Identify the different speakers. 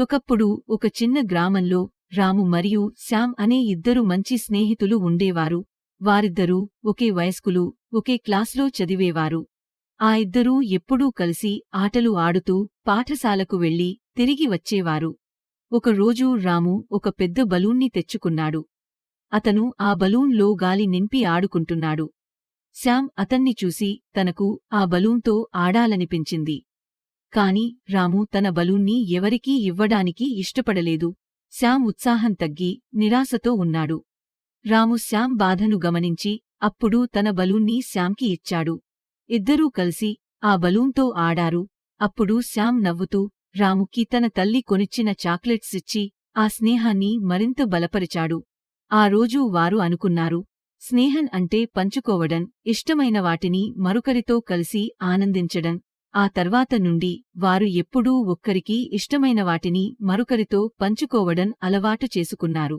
Speaker 1: ఒకప్పుడు ఒక చిన్న గ్రామంలో రాము మరియు శ్యామ్ అనే ఇద్దరు మంచి స్నేహితులు ఉండేవారు. వారిద్దరూ ఒకే వయస్కులు, ఒకే క్లాస్లో చదివేవారు. ఆ ఇద్దరూ ఎప్పుడూ కలిసి ఆటలు ఆడుతూ పాఠశాలకు వెళ్లి తిరిగి వచ్చేవారు. ఒకరోజు రాము ఒక పెద్ద బలూన్ని తెచ్చుకున్నాడు. అతను ఆ బలూన్లో గాలి నింపి ఆడుకుంటున్నాడు. శ్యామ్ అతన్ని చూసి తనకు ఆ బలూన్తో ఆడాలనిపించింది. కాని రాము తన బలూన్ని ఎవరికీ ఇవ్వడానికి ఇష్టపడలేదు. శ్యామ్ ఉత్సాహం తగ్గి నిరాశతో ఉన్నాడు. రాము శ్యామ్ బాధను గమనించి అప్పుడు తన బలూన్ని శ్యామ్కి ఇచ్చాడు. ఇద్దరూ కలిసి ఆ బలూన్తో ఆడారు. అప్పుడు శ్యామ్ నవ్వుతూ రాముకి తన తల్లి కొనిచ్చిన చాక్లెట్స్ ఇచ్చి ఆ స్నేహాన్ని మరింత బలపరిచాడు. ఆ రోజు వారు అనుకున్నారు, స్నేహం అంటే పంచుకోవడం, ఇష్టమైన వాటిని మరొకరితో కలిసి ఆనందించడం. ఆ తర్వాత నుండి వారు ఎప్పుడూ ఒక్కరికి ఇష్టమైన వాటిని మరొకరితో పంచుకోవడం అలవాటు చేసుకున్నారు.